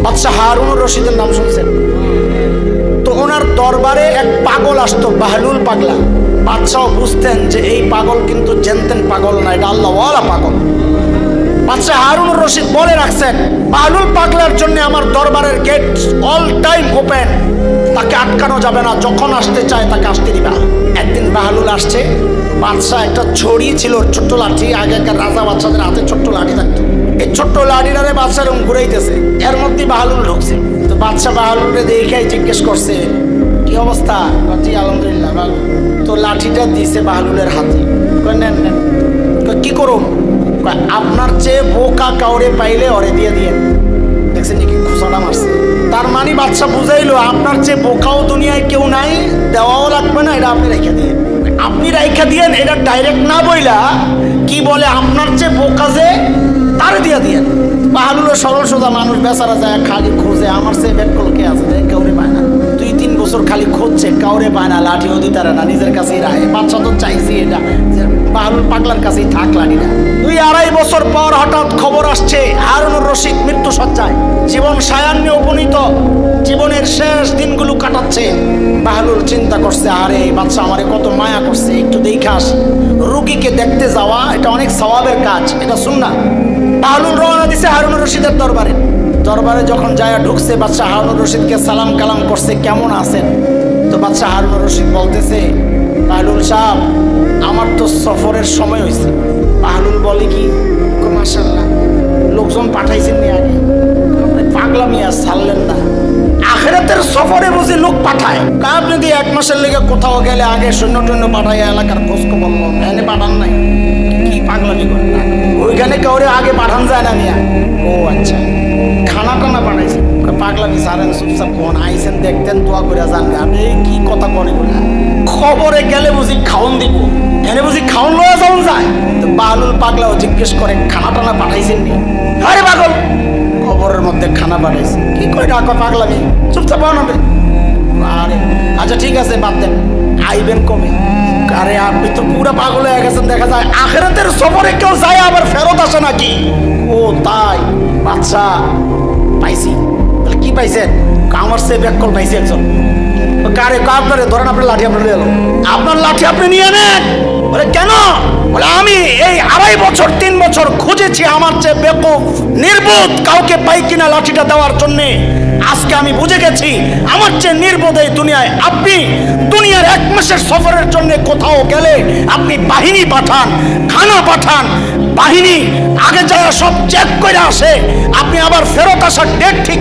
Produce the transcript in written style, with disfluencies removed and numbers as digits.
বাদশাহ হারুনুর রশিদের নাম শুনছেন তো? ওনার দরবারে এক পাগল আসতো, বাহলুল পাগলা। বাদশাহ বুঝতেন যে এই পাগল কিন্তু জেনতেন পাগল না, এটা আল্লাহওয়ালা পাগল। বাদশাহ হারুনুর রশিদ বলে রাখছেন, বাহলুল পাগলার জন্য আমার দরবারের গেট অল টাইম ওপেন, তাকে আটকানো যাবে না, যখন আসতে চায় তাকে আসতে দিবা। একদিন বাহলুল আসছে, বাদশাহ একটা ছড়ি ছিল, ছোট্ট লাঠি, আগেকার রাজা বাদশাদের হাতে ছোট্ট লাঠি থাকতো, এই ছোট্ট লাঠিটারে বাদশাহ এরকম ঘুরাইতেছে, এর মধ্যে বাহলুল ঢুকছে। তো বাদশাহ বাহলুলকে দেখেই জিজ্ঞেস করছে, কি অবস্থা? জি আলহামদুলিল্লাহ ভালো। তো লাঠিটা দিছে বাহলুলের হাতে, নেন নেন। কি করুন? আপনার চেয়ে বোকা কাউরে পাইলে ওরে দিয়ে দিয়ে। দেখছেন কি খোসাটা মারছে? তার মানে বাদশা বুঝাইলো আপনার চেয়ে বোকাও দুনিয়ায় কেউ নাই, দেওয়াও লাগবে না, এটা আপনি রেখে দিয়ে। আপনি রেখে দিয়েন, এটা ডাইরেক্ট না বইলা কি বলে, আপনার চেয়ে বোকা যে তার দিয়ে দিয়েন। বাহালুরের সরল সোজা মানুষ, বেচারা যায় খালি খোঁজে, আমার চেয়ে বেটকল কে আছে, কাউরে পায় না। 2-3 বছর খালি খুঁজছে, কাউরে পায় না, লাঠিও দিতে পারে না, নিজের কাছেই রাখে। বাচ্চা তো চাইছি এটা যে বাহালুর পাগলার কাছেই থাক লাঠিটা। 2-2.5 বছর পর হঠাৎ খবর আসছে হারুনুর রশিদ মৃত্যু সজ্জায়, জীবন সায়ান্নে উপনীত, জীবনের শেষ দিনগুলো কাটাচ্ছে। বাহালুর চিন্তা করছে, আরে বাচ্চা আমারে কত মায়া করছে, একটু দেখাস। রুগীকে দেখতে যাওয়া এটা অনেক সওয়াবের কাজ, এটা সুন্নাহ। বাহালুর রওনা দিছে হারুনুর রশিদের দরবারে। দরবারে যখন যায় ঢুকছে, বাদশাহ হারুনুর রশিদকে সালাম কালাম করছে, কেমন আছেন? তো বাদশাহ হারুনুর রশিদ বলতেছে, বাহলুল সাহেব আমার তো সফরের সময় হয়েছে। বাহলুল বলে কি, মাশাআল্লাহ লোকজন পাঠাইছেন নি আগে? পাগলা মিয়া ছাড়লেন না, আখিরাতের সফরে বুঝি লোক পাঠায়। আপনি দিয়ে 1 মাসের লেগে কোথাও গেলে আগে সৈন্য টৈন্য পাঠায় এলাকার খোঁজ খবর লন, এনে পাঠান নাই? কি পাগলামি করেন না, ওইখানে কাউরে আগে পাঠান যায় না মিয়া। ও আচ্ছা, খানা টানা পাঠাইছে? পাগলামি সারেন, চুপচাপ কোন আইসেন দেখতেন, দোয়া করে জানবে। আপনি কি কথা কনে বলে, খবরে গেলে বুঝি খাওন দিব, এনে বুঝি খাওন লয়া যাওন যায়? তো বাহলুল পাগলাও জিজ্ঞেস করে, খানা টানা পাঠাইছেন নি? আরে পাগল, খবরের মধ্যে খানা পাঠাইছে, কি করে ডাকা পাগলামি, চুপচাপ বানাবে। আরে আচ্ছা ঠিক আছে, বাদ দেন, আইবেন কবে? আরে আপনি তো পুরা পাগল হয়ে গেছেন, দেখা যায় আখিরাতের সফরে কেউ যায় আবার ফেরত আসে নাকি? ও তাই? বাচ্চা পাইছি। তাহলে কি পাইছেন? আমার সে ব্যাককল পাইছি একজন। কারে আপনারে ধরেন, আপনার লাঠি আপনার এলো, আপনার লাঠি আপনি নিয়ে নেন। বলে কেন? বলে আমি এই 2.5 বছর 3 বছর খুঁজেছি আমার চেয়ে বেকুফ নির্বোধ কাউকে পাই কিনা লাঠিটা দেওয়ার জন্যে। আজকে আমি বুঝে গেছি আমার চেয়ে নির্বোধ এই দুনিয়ায় আপনি। দুনিয়ার 1 মাসের সফরের জন্য কোথাও গেলে আপনি বাহিনী পাঠান, খানা পাঠান, বাহিনী আগে যারা সব চেক করে আসে, আপনি আবার ফেরত আসার ডেট ঠিক